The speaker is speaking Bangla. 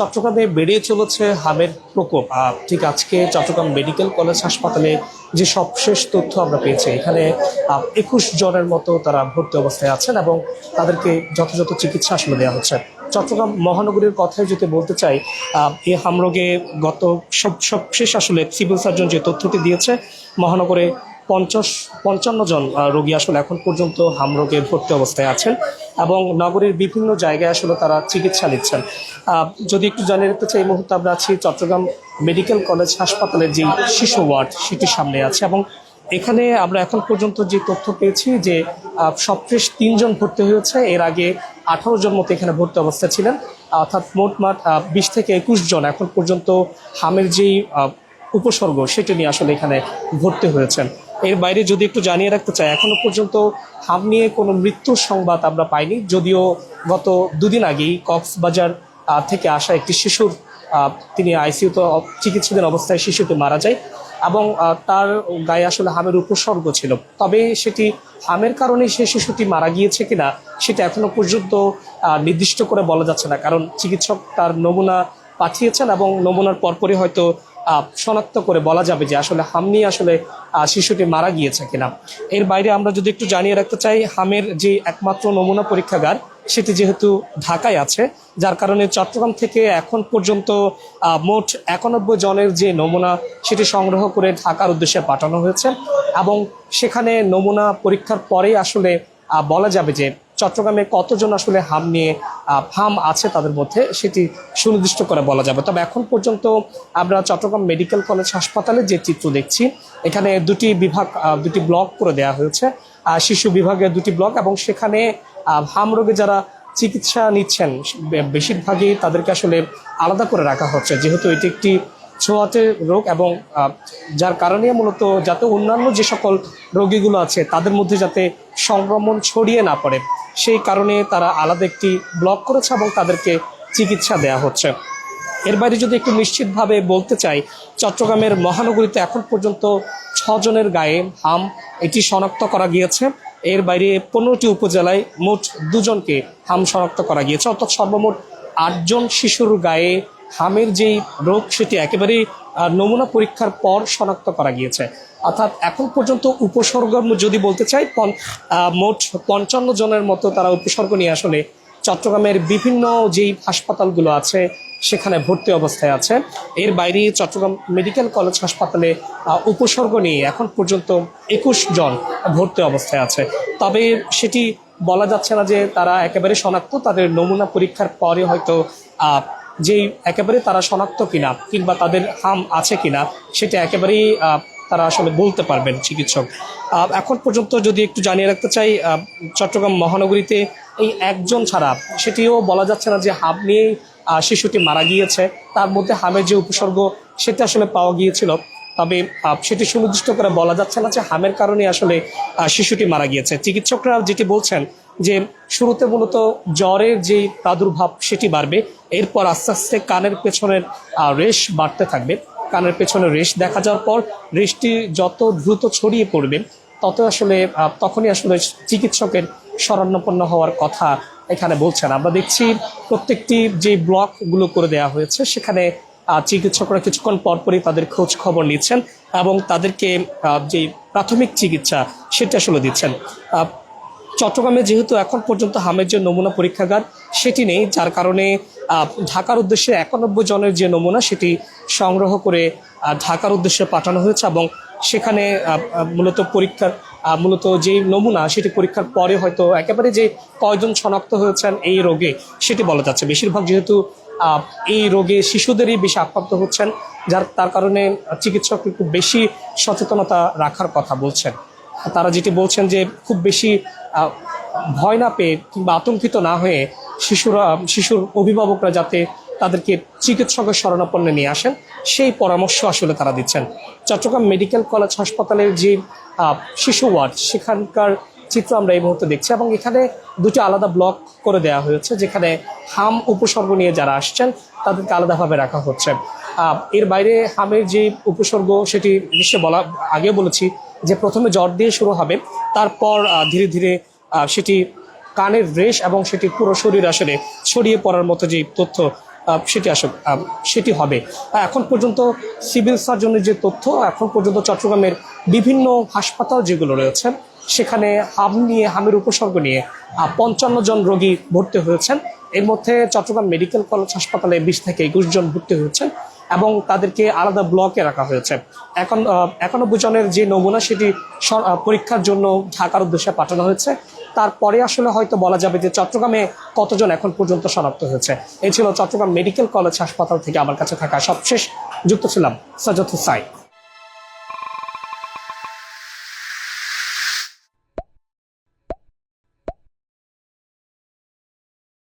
চট্টগ্রামে বেড়ে চলেছে হামের প্রকোপ। ঠিক আজকে চট্টগ্রাম মেডিকেল কলেজ হাসপাতালে যে সবশেষ তথ্য আমরা পেয়েছি, এখানে 21 জনের মতো তারা ভর্তি অবস্থায় আছেন এবং তাদেরকে যথাযথ চিকিৎসা আসলে দেওয়া হচ্ছে। চট্টগ্রাম মহানগরীর কথাই যদি বলতে চাই, এই হামরোগে গত সবশেষ আসলে সিভিল সার্জন যে তথ্যটি দিয়েছে, মহানগরে 55 জন রোগী আসলে এখন পর্যন্ত হামরোগে ভর্তি অবস্থায় আছেন এবং নগরীর বিভিন্ন জায়গায় আসলে তারা চিকিৎসা নিচ্ছেন। যদি একটু জানিয়ে রাখতে চাই, এই মুহূর্তে আমরা আছি চট্টগ্রাম মেডিকেল কলেজ হাসপাতালের যে শিশু ওয়ার্ড সেটির সামনে আছে এবং এখানে আমরা এখন পর্যন্ত যে তথ্য পেয়েছি যে সবশেষ 3 জন ভর্তি হয়েছে। এর আগে 18 জন মতো এখানে ভর্তি অবস্থায় ছিলেন, অর্থাৎ মোটমাট 20 থেকে 21 জন এখন পর্যন্ত হামের যেই উপসর্গ সেটি নিয়ে আসলে এখানে ভর্তি হয়েছেন। এর বাইরে যদি একটু জানিয়ে রাখতে চাই, এখনো পর্যন্ত হাম নিয়ে কোনো মৃত্যুর সংবাদ আমরা পাইনি, যদিও গত 2 দিন আগেই কক্সবাজার থেকে আসা একটি শিশুর তিনি আইসিইউতে চিকিৎসাধীন অবস্থায় শিশুটি মারা যায় এবং তার গায়ে আসলে হামের উপসর্গ ছিল। তবে সেটি হামের কারণে সেই শিশুটি মারা গিয়েছে কিনা সেটা এখনো পর্যন্ত নির্দিষ্ট করে বলা যাচ্ছে না, কারণ চিকিৎসক তার নমুনা পাঠিয়েছেন এবং নমুনার পরপরই হয়তো শনাক্ত করে বলা যাবে যে আসলে হাম নিয়ে আসলে শিশুটি মারা গিয়েছে কিনা। এর বাইরে আমরা যদি একটু জানিয়ে রাখতে চাই, হামের যে একমাত্র নমুনা পরীক্ষাগার সেটি যেহেতু ঢাকায় আছে, যার কারণে চট্টগ্রাম থেকে এখন পর্যন্ত মোট 91 জনের যে নমুনা সেটি সংগ্রহ করে ঢাকার উদ্দেশ্যে পাঠানো হয়েছে এবং সেখানে নমুনা পরীক্ষার পরেই আসলে বলা যাবে যে চট্টগ্রামে কতজন আসলে হাম আছে তাদের মধ্যে, সেটি সুনির্দিষ্ট করে বলা যাবে। তবে এখন পর্যন্ত আমরা চট্টগ্রাম মেডিকেল কলেজ হাসপাতালে যে চিত্র দেখছি, এখানে দুটি ব্লক করে দেওয়া হয়েছে, শিশু বিভাগে 2টি ব্লক এবং সেখানে হাম রোগে যারা চিকিৎসা নিচ্ছেন বেশিরভাগই তাদেরকে আসলে আলাদা করে রাখা হচ্ছে, যেহেতু এটি একটি ছোঁয়াচে রোগ এবং যার কারণে মূলত যাতে অন্যান্য যে সকল রোগীগুলো আছে তাদের মধ্যে যাতে সংক্রমণ ছড়িয়ে না পড়ে, সেই কারণে তারা আলাদা একটি ব্লক করেছে এবং তাদেরকে চিকিৎসা দেওয়া হচ্ছে। এর বাইরে যদি একটু নিশ্চিতভাবে বলতে চাই, চট্টগ্রামের মহানগরীতে এখন পর্যন্ত 6 জনের গায়ে হাম এটি শনাক্ত করা গিয়েছে। এর বাইরে 15টি উপজেলায় মোট 2 জনকে হাম শনাক্ত করা গিয়েছে, অর্থাৎ সর্বমোট 8 জন শিশুর গায়ে হামের যেই রোগ সেটি একেবারেই নমুনা পরীক্ষার পর শনাক্ত করা গিয়েছে। অর্থাৎ এখন পর্যন্ত উপসর্গ যদি বলতে চাই, মোট 55 জনের মতো তারা উপসর্গ নিয়ে আসলে চট্টগ্রামের বিভিন্ন যেই হাসপাতালগুলো আছে সেখানে ভর্তি অবস্থায় আছে। এর বাইরে চট্টগ্রাম মেডিকেল কলেজ হাসপাতালে উপসর্গ নিয়ে এখন পর্যন্ত 21 জন ভর্তি অবস্থায় আছে। তবে সেটি বলা যাচ্ছে না যে তারা একেবারে শনাক্ত, তাদের নমুনা পরীক্ষার পরে হয়তো যেই একেবারে তারা শনাক্ত কিনা কিংবা তাদের হাম আছে কিনা সেটা একেবারেই তারা আসলে বলতে পারবেন চিকিৎসক। এখন পর্যন্ত যদি একটু জানিয়ে রাখতে চাই, চট্টগ্রাম মহানগরীতে এই 1 জন ছাড়া সেটিও বলা যাচ্ছে না যে হাম নিয়ে শিশুটি মারা গিয়েছে, তার মধ্যে হামের যে উপসর্গ সেটা আসলে পাওয়া গিয়েছিল, তবে সেটি সুনির্দিষ্ট করে বলা যাচ্ছে না যে হামের কারণে আসলে শিশুটি মারা গিয়েছে। চিকিৎসকরা যেটি বলছেন যে শুরুতে মূলত জ্বরের যে প্রাদুর্ভাব সেটি বাড়বে, এরপর আস্তে আস্তে কানের পেছনের রেশ বাড়তে থাকবে। কানের পেছনের রেশ দেখা যাওয়ার পর রেশটি যত দ্রুত ছড়িয়ে পড়বে তখনই আসলে চিকিৎসকের শরণাপন্ন হওয়ার কথা এখানে বলছেন। আমরা দেখছি প্রত্যেকটি যে ব্লকগুলো করে দেওয়া হয়েছে সেখানে চিকিৎসকরা কিছুক্ষণ পরপরই তাদের খোঁজ খবর নিচ্ছেন এবং তাদেরকে যে প্রাথমিক চিকিৎসা সেটা আসলে দিচ্ছেন। চট্টগ্রামে যেহেতু এখন পর্যন্ত হামের যে নমুনা পরীক্ষাগার সেটি নেই, যার কারণে ঢাকার উদ্দেশ্যে 91 জনের যে নমুনা সেটি সংগ্রহ করে ঢাকার উদ্দেশ্যে পাঠানো হয়েছে এবং সেখানে মূলত যে নমুনা সেটি পরীক্ষার পরে হয়তো একেবারে যে কয়জন শনাক্ত হয়েছেন এই রোগে সেটি বলা যাচ্ছে। বেশিরভাগ যেহেতু এই রোগে শিশুদেরই বেশি আক্রান্ত হচ্ছেন, তার কারণে চিকিৎসক খুব বেশি সচেতনতা রাখার কথা বলছেন। তারা যেটি বলছেন যে খুব বেশি ভয় না পেয়ে কিংবা আতঙ্কিত না হয়ে শিশুর অভিভাবকরা যাতে তাদেরকে চিকিৎসকের শরণাপন্নে নিয়ে আসেন সেই পরামর্শ আসলে তারা দিচ্ছেন। চট্টগ্রাম মেডিকেল কলেজ হাসপাতালের যে শিশু ওয়ার্ড সেখানকার চিত্র আমরা এই মুহূর্তে দেখছি এবং এখানে 2টি আলাদা ব্লক করে দেওয়া হয়েছে, যেখানে হাম উপসর্গ নিয়ে যারা আসছেন তাদেরকে আলাদাভাবে রাখা হচ্ছে। এর বাইরে হামের যে উপসর্গ সেটি নিশ্চয় আগে বলেছি যে প্রথমে জ্বর দিয়ে শুরু হবে, তারপর ধীরে ধীরে সেটি কানের রেশ এবং সেটি পুরো শরীর আসলে ছড়িয়ে পড়ার মতো যে তথ্য সেটি হবে। এখন পর্যন্ত সিভিল সার্জনের যে তথ্য, এখন পর্যন্ত চট্টগ্রামের বিভিন্ন হাসপাতাল যেগুলো রয়েছে সেখানে হামের উপসর্গ নিয়ে 55 জন রোগী ভর্তি হয়েছেন। এর মধ্যে চট্টগ্রাম মেডিকেল কলেজ হাসপাতালে 20 থেকে 21 জন ভর্তি হয়েছেন এবং তাদেরকে আলাদা ব্লকে রাখা হয়েছে। 91 জনের যে নমুনা সেটি পরীক্ষার জন্য ঢাকার উদ্দেশ্যে পাঠানো হয়েছে। তারপরে আসলে হয়তো বলা যাবে যে চট্টগ্রামে কতজন এখন পর্যন্ত শনাক্ত হয়েছে। এই ছিল চট্টগ্রাম মেডিকেল কলেজ হাসপাতাল থেকে আমার কাছে থাকা সবশেষ। যুক্ত ছিলাম সাজ্জাদ হোসাইন।